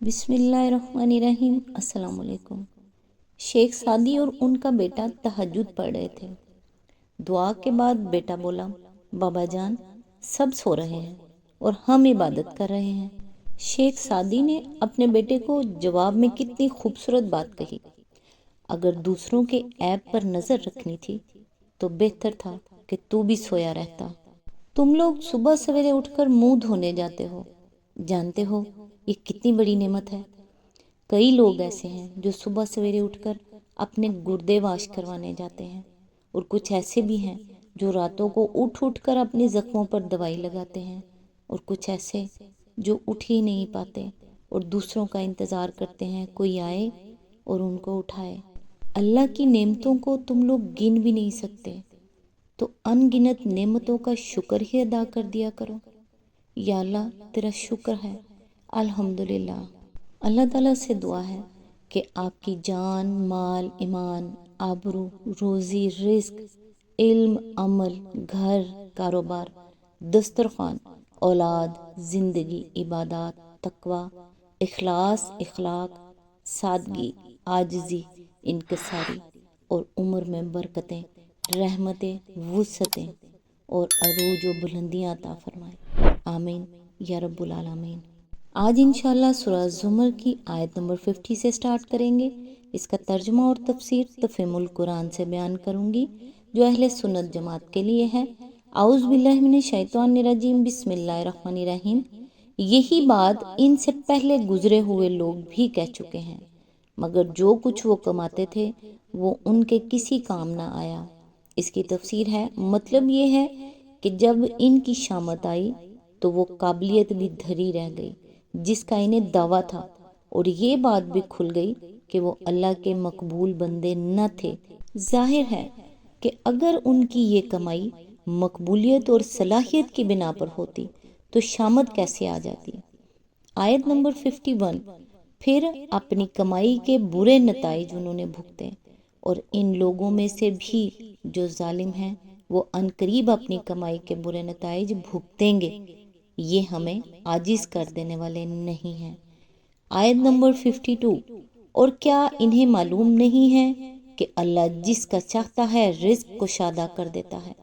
بسم اللہ الرحمن الرحیم۔ السلام علیکم۔ شیخ سعدی اور ان کا بیٹا تہجد پڑھ رہے تھے۔ دعا کے بعد بیٹا بولا، بابا جان سب سو رہے ہیں اور ہم عبادت کر رہے ہیں۔ شیخ سعدی نے اپنے بیٹے کو جواب میں کتنی خوبصورت بات کہی۔ اگر دوسروں کے عیب پر نظر رکھنی تھی تو بہتر تھا کہ تو بھی سویا رہتا۔ تم لوگ صبح سویرے اٹھ کر منہ دھونے جاتے ہو، جانتے ہو یہ کتنی بڑی نعمت ہے۔ کئی لوگ ایسے ہیں جو صبح سویرے اٹھ کر اپنے گردے واش کروانے جاتے ہیں، اور کچھ ایسے بھی ہیں جو راتوں کو اٹھ اٹھ کر اپنے زخموں پر دوائی لگاتے ہیں، اور کچھ ایسے جو اٹھ ہی نہیں پاتے اور دوسروں کا انتظار کرتے ہیں کوئی آئے اور ان کو اٹھائے۔ اللہ کی نعمتوں کو تم لوگ گن بھی نہیں سکتے، تو ان گنت نعمتوں کا شکر ہی ادا کر دیا کرو۔ یا اللہ تیرا شکر ہے، الحمدللہ۔ اللہ تعالیٰ سے دعا ہے کہ آپ کی جان، مال، ایمان، آبرو، روزی، رزق، علم، عمل، گھر، کاروبار، دسترخوان، اولاد، زندگی، عبادات، تقوی، اخلاص، اخلاق، سادگی، عاجزی، انکساری اور عمر میں برکتیں، رحمتیں، وسعتیں اور عروج و بلندیاں عطا فرمائے، آمین یا رب العالمین۔ آج انشاءاللہ سورہ زمر کی آیت نمبر 50 سے سٹارٹ کریں گے۔ اس کا ترجمہ اور تفسیر تفہیم القرآن سے بیان کروں گی جو اہل سنت جماعت کے لیے ہے۔ اعوذ باللہ من الشیطان الرجیم، بسم اللہ الرحمن الرحیم۔ یہی بات ان سے پہلے گزرے ہوئے لوگ بھی کہہ چکے ہیں، مگر جو کچھ وہ کماتے تھے وہ ان کے کسی کام نہ آیا۔ اس کی تفسیر ہے، مطلب یہ ہے کہ جب ان کی شامت آئی تو وہ قابلیت بھی دھری رہ گئی جس کا انہیں دعویٰ تھا، اور یہ بات بھی کھل گئی کہ وہ اللہ کے مقبول بندے نہ تھے۔ ظاہر ہے کہ اگر ان کی یہ کمائی مقبولیت اور صلاحیت کی بنا پر ہوتی تو شامت کیسے آ جاتی۔ آیت نمبر 51۔ پھر اپنی کمائی کے برے نتائج انہوں نے بھگتے، اور ان لوگوں میں سے بھی جو ظالم ہیں وہ عنقریب اپنی کمائی کے برے نتائج بھگتیں گے، یہ ہمیں عاجز کر دینے والے نہیں ہیں۔ آیت نمبر 52۔ اور کیا انہیں معلوم نہیں ہے کہ اللہ جس کا چاہتا ہے رزق کشادہ کر دیتا ہے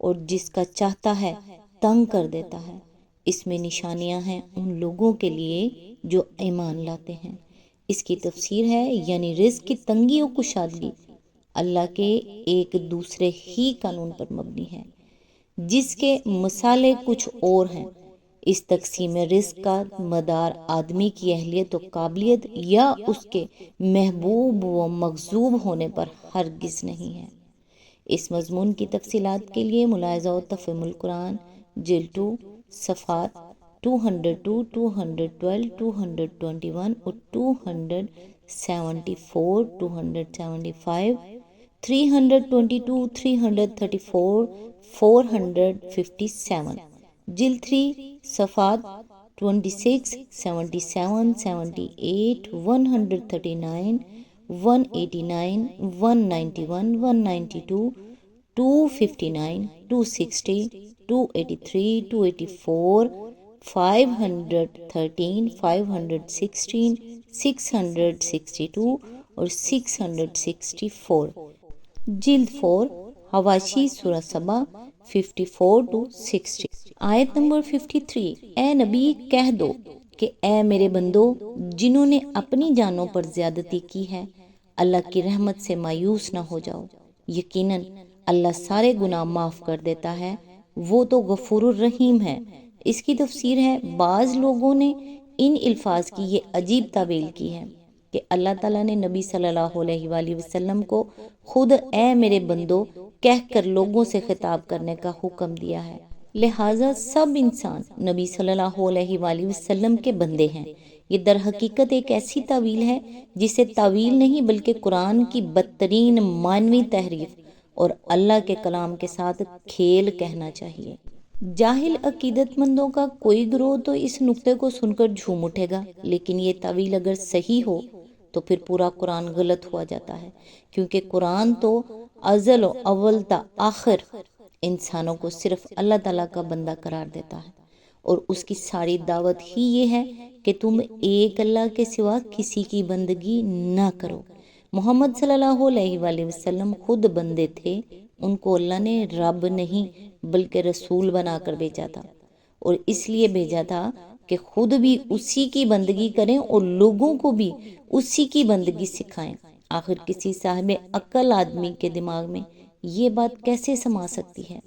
اور جس کا چاہتا ہے تنگ کر دیتا ہے۔ اس میں نشانیاں ہیں ان لوگوں کے لیے جو ایمان لاتے ہیں۔ اس کی تفسیر ہے، یعنی رزق کی تنگی و کشادگی اللہ کے ایک دوسرے ہی قانون پر مبنی ہے جس کے مسالے کچھ اور ہیں۔ اس تقسیم رزق کا مدار آدمی کی اہلیت و قابلیت یا اس کے محبوب و مغضوب ہونے پر ہرگز نہیں ہے۔ اس مضمون کی تفصیلات کے لیے ملاحظہ و تفہیم القرآن جلد 2 صفحات 202، 212، 221 اور 274، 275، 322، 334، 457۔ جلد 3 صفحات 26، 77، 78، 139، 189، 191، 192، 259، 260، 283، 284، 513، 516، 662 اور 664۔ جلد 4 حواشی سورہ سبا 54-60۔ آیت نمبر 53۔ اے نبی کہہ دو کہ اے میرے بندو، جنہوں نے اپنی جانوں پر زیادتی کی ہے، اللہ کی رحمت سے مایوس نہ ہو جاؤ، یقیناً اللہ سارے گناہ معاف کر دیتا ہے، وہ تو غفور الرحیم ہے۔ اس کی تفسیر ہے، بعض لوگوں نے ان الفاظ کی یہ عجیب تعویل کی ہے کہ اللہ تعالیٰ نے نبی صلی اللہ علیہ وآلہ وسلم کو خود اے میرے بندو کہہ کر لوگوں سے خطاب کرنے کا حکم دیا ہے، لہٰذا سب انسان نبی صلی اللہ علیہ وآلہ وسلم کے بندے ہیں۔ یہ در حقیقت ایک ایسی تعویل ہے جسے تعویل نہیں بلکہ قرآن کی بدترین معنوی تحریف اور اللہ کے کلام کے ساتھ کھیل کہنا چاہیے۔ جاہل عقیدت مندوں کا کوئی گروہ تو اس نکتے کو سن کر جھوم اٹھے گا، لیکن یہ تعویل اگر صحیح ہو تو پھر پورا قرآن غلط ہوا جاتا ہے، کیونکہ قرآن تو ازل و اول تا آخر انسانوں کو صرف اللہ تعالیٰ کا بندہ قرار دیتا ہے، اور اس کی ساری دعوت ہی یہ ہے کہ تم ایک اللہ کے سوا کسی کی بندگی نہ کرو۔ محمد صلی اللہ علیہ وآلہ وسلم خود بندے تھے، ان کو اللہ نے رب نہیں بلکہ رسول بنا کر بھیجا تھا، اور اس لیے بھیجا تھا کہ خود بھی اسی کی بندگی کریں اور لوگوں کو بھی اسی کی بندگی سکھائیں۔ آخر کسی صاحب عقل آدمی کے دماغ میں یہ بات کیسے سما سکتی ہے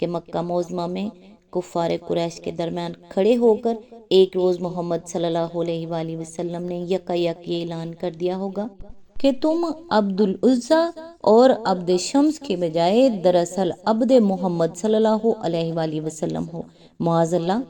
کہ مکہ معظمہ میں کفار قریش کے درمیان کھڑے ہو کر ایک روز محمد صلی اللہ علیہ وآلہ وسلم نے یکا یک یہ اعلان کر دیا ہوگا کہ تم عبد العزیٰ اور عبد شمس کے بجائے دراصل عبد محمد صلی اللہ علیہ وآلہ وسلم ہو، معاذ اللہ۔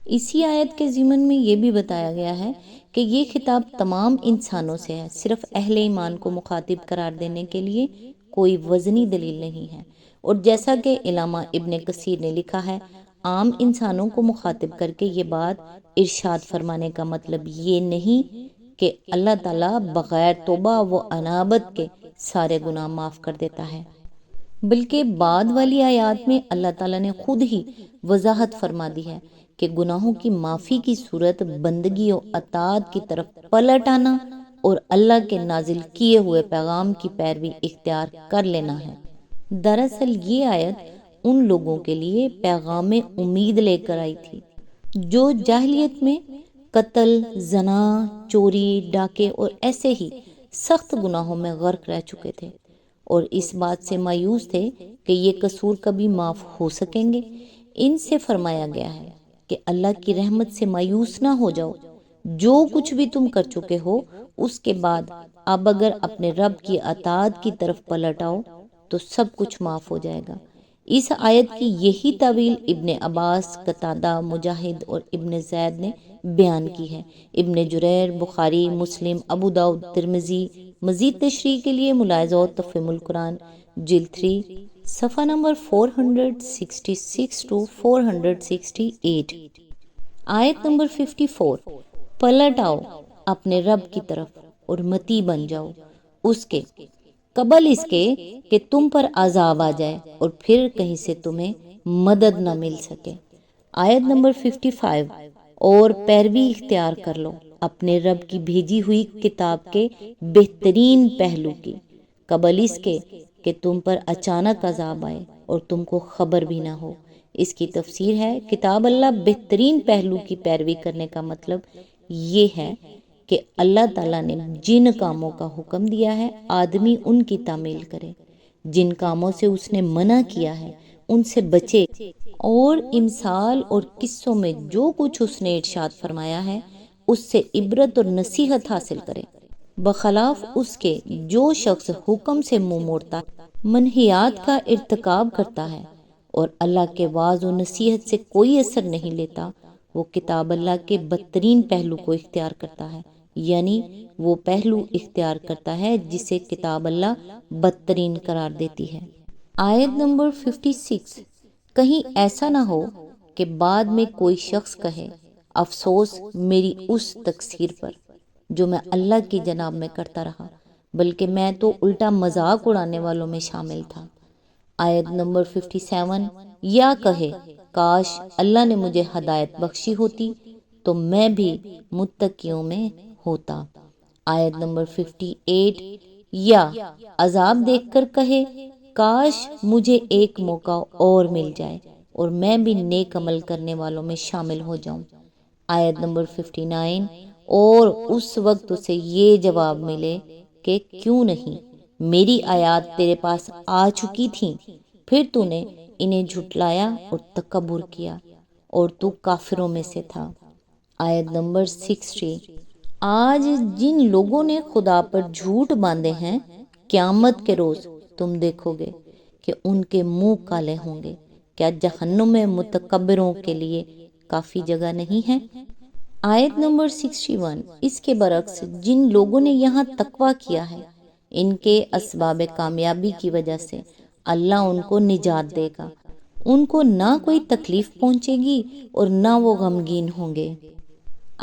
اسی آیت کے ضمن میں یہ بھی بتایا گیا ہے کہ یہ خطاب تمام انسانوں سے ہے، صرف اہل ایمان کو مخاطب قرار دینے کے لیے کوئی وزنی دلیل نہیں ہے۔ اور جیسا کہ علامہ ابن کثیر نے لکھا ہے، عام انسانوں کو مخاطب کر کے یہ بات ارشاد فرمانے کا مطلب یہ نہیں کہ اللہ تعالیٰ بغیر توبہ و انابت کے سارے گناہ معاف کر دیتا ہے، بلکہ بعد والی آیات میں اللہ تعالیٰ نے خود ہی وضاحت فرما دی ہے کہ گناہوں کی معافی کی صورت بندگی و اطاعت کی طرف پلٹ آنا اور اللہ کے نازل کیے ہوئے پیغام کی پیروی اختیار کر لینا ہے۔ دراصل یہ آیت ان لوگوں کے لیے پیغام امید لے کر آئی تھی جو جاہلیت میں قتل، زنا، چوری، ڈاکے اور ایسے ہی سخت گناہوں میں غرق رہ چکے تھے، اور اس بات سے مایوس تھے کہ یہ قصور کبھی معاف ہو سکیں گے۔ ان سے فرمایا گیا ہے کہ اللہ کی رحمت سے مایوس نہ ہو جاؤ، جو کچھ بھی تم کر چکے ہو اس کے بعد اب اگر اپنے رب کی اطاعت کی طرف پلٹ آؤ تو سب کچھ معاف ہو جائے گا۔ اس آیت کی یہی تعویل ابن عباس، قتادہ، مجاہد اور ابن زید نے بیان کی ہے۔ ابن جریر، بخاری، مسلم، ابو داؤد، ترمذی۔ مزید تشریح کے لیے ملاحظہ و تفہیم القرآن جلد 3 صفحہ نمبر 466 to 468۔ آیت نمبر 54، پلٹ آؤ اپنے رب کی طرف اور متی بن جاؤ اس کے قبل اس کے کہ تم پر عذاب آ جائے اور پھر کہیں سے تمہیں مدد نہ مل سکے۔ آیت نمبر 55، اور پیروی اختیار کر لو اپنے رب کی بھیجی ہوئی کتاب کے بہترین پہلو کی قبل اس کے کہ تم پر اچانک عذاب آئے اور تم کو خبر بھی نہ ہو۔ اس کی تفسیر ہے، کتاب اللہ بہترین پہلو کی پیروی کرنے کا مطلب یہ ہے کہ اللہ تعالیٰ نے جن کاموں کا حکم دیا ہے آدمی ان کی تعمیل کرے، جن کاموں سے اس نے منع کیا ہے ان سے بچے، اور امثال اور قصوں میں جو کچھ اس نے ارشاد فرمایا ہے اس سے عبرت اور نصیحت حاصل کرے، بخلاف اس کے جو شخص حکم سے منہ موڑتا منہیات کا ارتکاب کرتا ہے اور اللہ کے وعظ و نصیحت سے کوئی اثر نہیں لیتا، وہ کتاب اللہ کے بدترین پہلو کو اختیار کرتا ہے، یعنی وہ پہلو اختیار کرتا ہے جسے کتاب اللہ بدترین قرار دیتی ہے۔ آیت نمبر 56، کہیں ایسا نہ ہو کہ بعد میں کوئی شخص کہے افسوس میری اس تقصیر پر جو میں اللہ کی جناب میں کرتا رہا، بلکہ میں تو الٹا مذاق اڑانے والوں میں شامل تھا۔ آیت نمبر 57، یا کہے کاش اللہ نے مجھے ہدایت بخشی ہوتی تو میں بھی متقیوں میں ہوتا۔ آیت نمبر 58، یا عذاب دیکھ کر کہے کاش مجھے ایک موقع اور مل جائے اور میں بھی نیک عمل کرنے والوں میں شامل ہو جاؤں۔ آیت نمبر 59، اور اس وقت اسے یہ جواب ملے کہ کیوں نہیں، میری آیات تیرے پاس آ چکی تھیں، پھر تو نے انہیں جھٹلایا اور تکبر کیا اور تو کافروں میں سے تھا۔ آیت نمبر 60، آج جن لوگوں نے خدا پر جھوٹ باندھے ہیں قیامت کے روز تم دیکھو گے کہ ان کے منہ کالے ہوں گے، کیا جہنم میں متکبروں کے لیے کافی جگہ نہیں ہے؟ آیت نمبر 61، اس کے برعکس جن لوگوں نے یہاں تقویٰ کیا ہے ان کے اسباب کامیابی کی وجہ سے اللہ ان کو نجات دے گا، ان کو نہ کوئی تکلیف پہنچے گی اور نہ وہ غمگین ہوں گے۔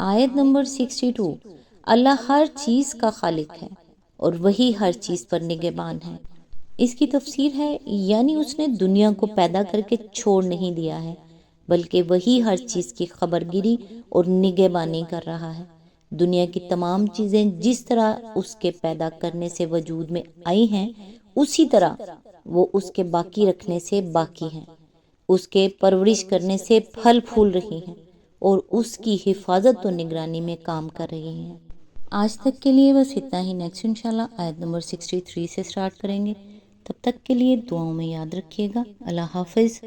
آیت نمبر 62، اللہ ہر چیز کا خالق ہے اور وہی ہر چیز پر نگہبان ہے۔ اس کی تفسیر ہے، یعنی اس نے دنیا کو پیدا کر کے چھوڑ نہیں دیا ہے بلکہ وہی ہر چیز کی خبر گیری اور نگہبانی کر رہا ہے۔ دنیا کی تمام چیزیں جس طرح اس کے پیدا کرنے سے وجود میں آئی ہیں، اسی طرح وہ اس کے باقی رکھنے سے باقی ہیں، اس کے پرورش کرنے سے پھل پھول رہی ہیں اور اس کی حفاظت و نگرانی میں کام کر رہی ہیں۔ آج تک کے لیے بس اتنا ہی۔ نیکسٹ انشاءاللہ آیت نمبر 63 سے سٹارٹ کریں گے۔ تب تک کے لیے دعاؤں میں یاد رکھیے گا۔ اللہ حافظ۔